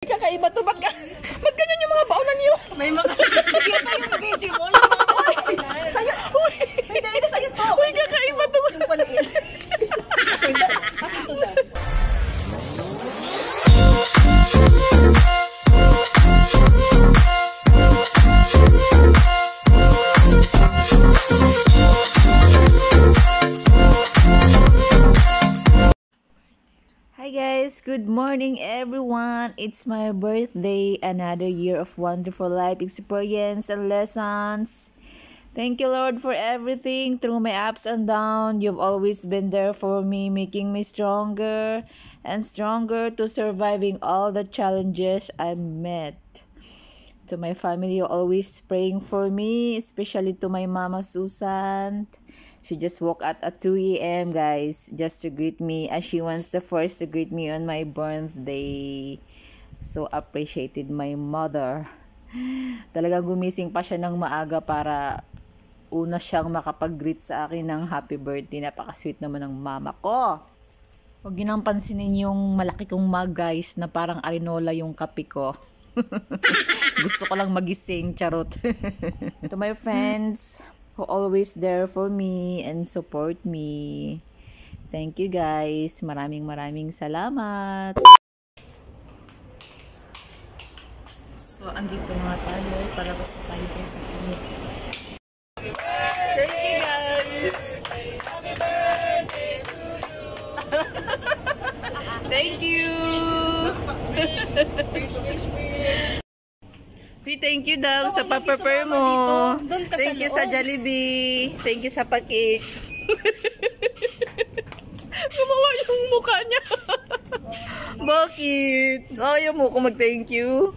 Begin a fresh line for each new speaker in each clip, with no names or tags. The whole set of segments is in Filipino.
Kakaiba to. Ba't ganyan yung mga baonan niyo?
May mga... Sige tayo sa video mo. Sa'yo. May dahil na sa'yo to.
Uy, kakaiba to.
Yung pala yun. Akin to na.
Hi guys, good morning everyone. It's my birthday, another year of wonderful life experience and lessons. Thank you Lord for everything through my ups and downs. You've always been there for me, making me stronger and stronger to surviving all the challenges I met. To my family, you're always praying for me, especially to my mama Susan. She just woke up at 2 a.m. guys, just to greet me, as she wants the first to greet me on my birthday. So appreciated my mother. Talagang gumising pa siya ng maaga para una siyang makapag-greet sa akin ng happy birthday. Napaka-sweet naman ng mama ko. Huwag niyo nang pansinin yung malaki kong mug guys, na parang arinola yung kape ko. Gusto ko lang magising, charot. To my friends who always there for me and support me, thank you guys. Maraming salamat. So andito nga tayo, palabas na tayo guys sa inyo. Thank you guys. Happy birthday to you. Thank you. Thank you daw sa pa-prepare mo. Thank you sa Jollibee. Thank you sa pag-cake. Gumawa yung mukha niya. Bakit? Ayaw mo ko mag-thank you?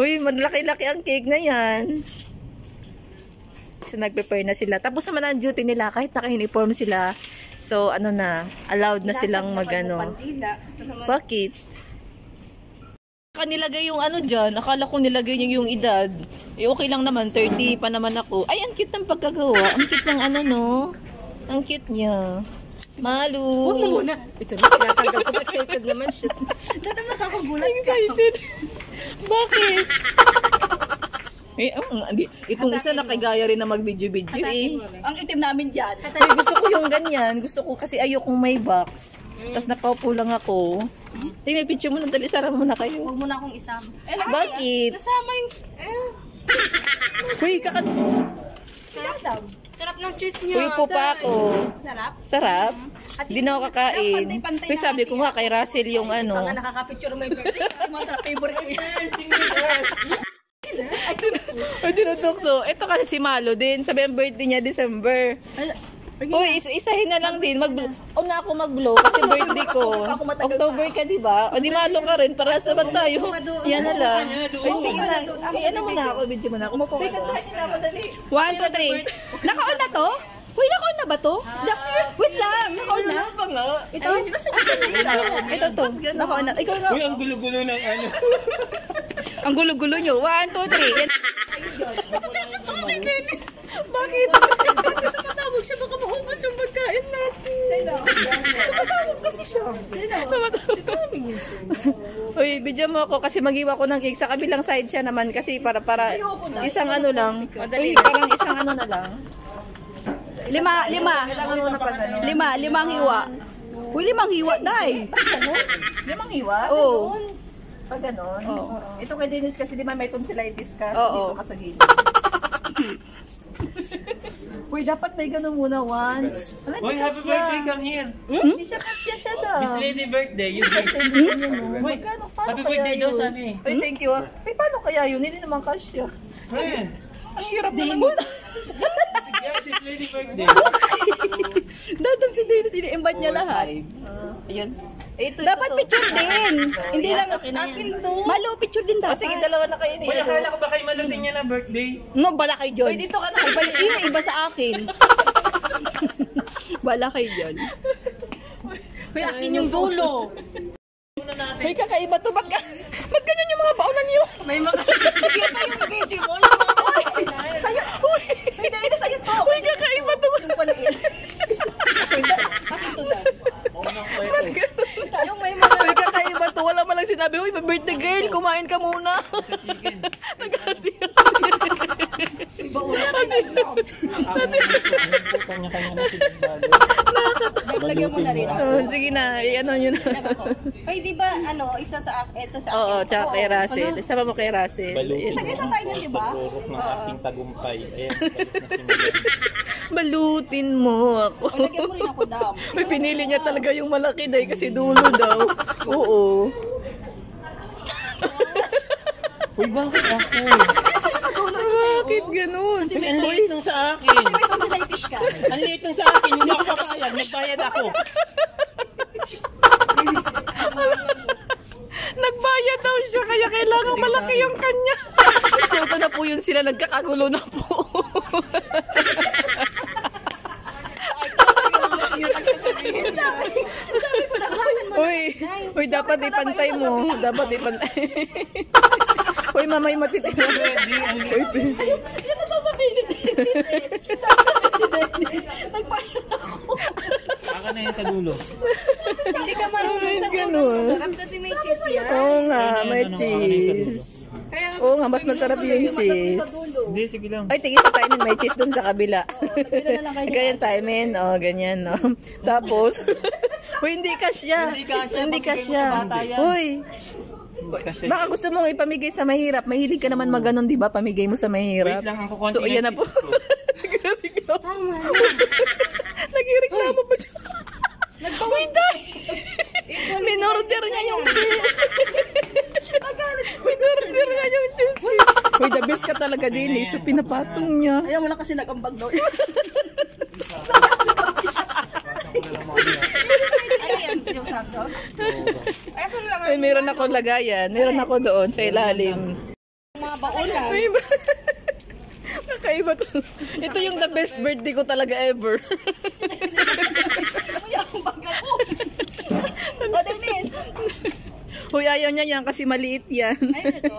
Uy, malaki-laki ang cake na yan. So, nag-prepare na sila. Tapos naman ang duty nila, kahit naka-uniform sila. So, ano na, allowed na silang mag-ano. Bakit? Nilagay yung ano dyan, akala ko nilagay niyo yung edad. Eh okay lang naman, 30 pa naman ako. Ay, ang cute ng pagkagawa. Ang cute ng ano no. Ang cute niya. Malu.
Huwag mo muna. Ito na, tinatanggal ko. Excited naman siya. Dadang nakakagulat ka.
Excited. Bakit? Eh, itong isa nakagaya rin na mag-video-video eh.
Ang itim namin dyan.
Eh, gusto ko yung ganyan. Gusto ko kasi ayokong may box. Tapos nakaupo lang ako. Tingnan, picture mo na, dali, sara mo na kayo.
Huwag mo na akong isama.
Bakit?
Nasama yung...
Uy,
Sarap ng cheese niya.
Uy, po pa ako.
Sarap?
Sarap? Hindi na ako kakain. Uy, sabi ko nga kay Russell yung ano.
Ang nakaka-picture mo yung birthday. Masarap favorite ko yan.
Ay, dinudukso. Ito kasi si Malo din. Sabi ang birthday niya, December. Uy, isahin na lang din. Una ako mag-blow kasi birthday ko. October ka, diba? O di Malo ka rin. Para saban tayo. Yan na lang. Ay, sige na. Ay, ano mo na ako. Video mo na. Umupo ka doon.
1, 2, 3. Naka-on na to? Uy, naka-on na ba to? Wait lang. Naka-on na. Ito? Ito to. Naka-on na. Ikaw na.
Uy, ang gulo-gulo ng ano.
Ang gulo-gulo nyo. 1, 2, 3. Yan.
Bakit?
Kasi tumatawag siya. Baka maubos yung pagkain natin. Tumatawag kasi siya.
Uy, video mo ako kasi mag-iwa ko ng cake. Sa kabilang side siya naman kasi para isang ano lang. Uy, parang isang ano na lang.
5. Limang hiwa. Uy, 5 hiwa, day.
5 hiwa?
Oo.
Pag ganon? Oo. Ito kay Dennis kasi di man may tonsillitis ka.
Oo.
Dito ka sa gilid. Uy, dapat may ganon muna, one.
Uy, happy birthday, come here.
Hindi siya kasya siya daw.
This lady birthday, you say. Uy, happy birthday daw sa amin.
Uy, thank you. Uy, paano kaya yun? Hindi naman kasya.
Friend.
Ang hirap naman muna.
Yeah, this lady birthday.
Datam si Dennis, ini-invite niya lahat.
Ayun.
Dapat picture din. Hindi lang akin to. Malo, picture din dapat.
Sige, dalawa na kayo niya.
Uy, akala ko ba kayo malutin niya na birthday?
No, bala kayo dyan.
Uy, dito ka na.
Iba sa akin. Bala kayo dyan. Uy, akin yung dulo.
Uy, kakaiba to. Ba't ganyan yung mga baonan niyo?
May mga... Sige tayo sa video mo. Sa'yo. Uy, may dahil na sa'yo to.
Uy, kakaiba to.
Yung pala yun. Akin to na.
Yung may mga... Uy, kakaiba to. Wala malang sinabi. Uy, birthday girl, kumain. kumain ka muna. Naghati.
Kanya-kanya na si Dado.
Lagyan mo na rin.
Sige na, ano nyo na.
Ay, di ba, isa sa ito sa akin?
Oo, tsaka kay Russell. Sama mo kay Russell.
Balutin
Tagay-isa tayo nun, di ba?
sa turok ng aking tagumpay. Ayan, balik na si Miguel.
Balutin mo ako.
Lagyan mo rin ako, Dam.
May pinili niya talaga yung malaki dahil kasi dulo daw. Oo.
Uy, bakit ako?
Bakit ganun?
Ang liit nung sa akin.
May tonsillitis ka.
Ang liit nung sa akin. Hindi ako papayag. Nagbayad ako.
Nagbayad daw siya kaya kailangan malaki yung kanya. So ito na po yun sila. Nagkakagulo na po. Uy, dapat ipantay mo. Dapat ipantay. Uy, mamay matitira.
Yan ang sasabihin ni Dennis. Nagbayad ako.
Aka na yan sa dulo.
Hindi ka marunong sa
Ganun.
Sarap kasi may cheese yan.
Oo nga, may cheese. Oo nga, mas masarap yung cheese.
Hindi, sige lang.
Ay, tingin sa timing, may cheese dun sa kabila. Ganyan timing, ganyan, no. Tapos, uy, hindi kasya. Hindi kasya. Uy,
Kasi,
baka gusto mong ipamigay sa mahirap. Mahilig ka naman maganon, di ba? Pamigay mo sa mahirap.
wait lang, ang kukunti
So, ayan na po. Nagreklamo pa siya. Wait, minorder niya yung cheese. Minorder niya yung cheese. Uy, the best ka talaga din eh. So, pinapatong niya.
Ayaw mo lang kasi nag-ambag daw. Ano yan? Yung sakto? Ay, saan lang
Ay, meron ako lagayan. Meron ako doon sa ilalim.
mga bakulan?
Ay, nakaiba to. Ito yung the best birthday ko talaga ever.
Kuya, ang baga mo. O, Dennis.
Hoy, ayaw niya yan kasi maliit yan.
Ayun ito.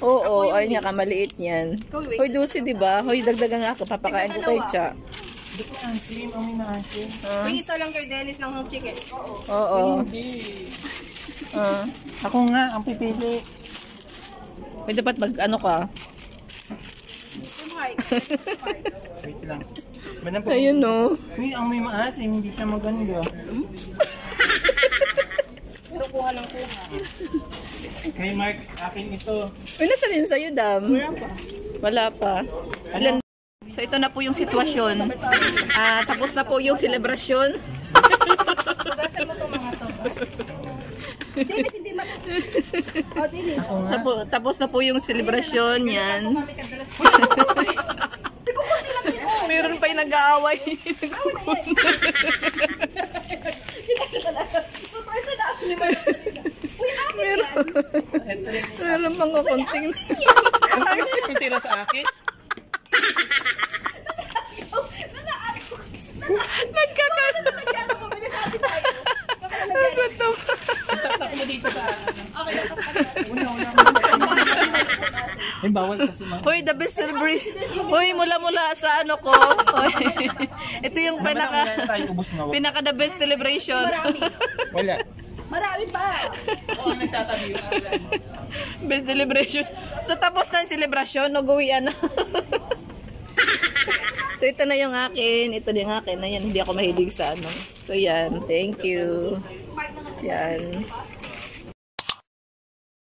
Oo, ayaw niya ka maliit yan. Hoy, Dusi, di ba? Hoy, dagdagan nga ako. Papakain ko kay Cha.
hindi ko nansin. Amoy na nansin.
May isa lang kay Dennis ng chicken.
Oo.
Hindi.
Ah.
Ako nga, ang pipili.
Hoy, dapat mag-ano ka.
Wait lang. Manang
Ayun, no.
Uy, ang may maasim. Hindi siya maganda.
Pero kuha ng kuha.
Kay Mark, akin ito.
Uy, nasa rin sa'yo, Dam? Wala pa. Ilan? So, ito na po yung sitwasyon. Tapos na po yung selebrasyon.
Pagasan mo itong mga to. Dennis, hindi man. O, Dennis.
Tapos na po yung selebrasyon yan. Meron pa yung nag-aaway. Meron pang kakunting.
Ano yung tira sa akin? Tatak mo dito sa akin. Ay, bawal kasi mga.
Hoy, the best celebration. Hoy, mula sa ano ko. Hoy. Ito yung pinaka the best celebration.
Wala.
Marami pa.
Oo, nagtatabi yung alam.
Best celebration. So, tapos na yung celebration, nag-uwian na. So, ito na yung akin. Ito na yung akin. Ayan, hindi ako mahilig sa ano. So, yan. Thank you. Yan.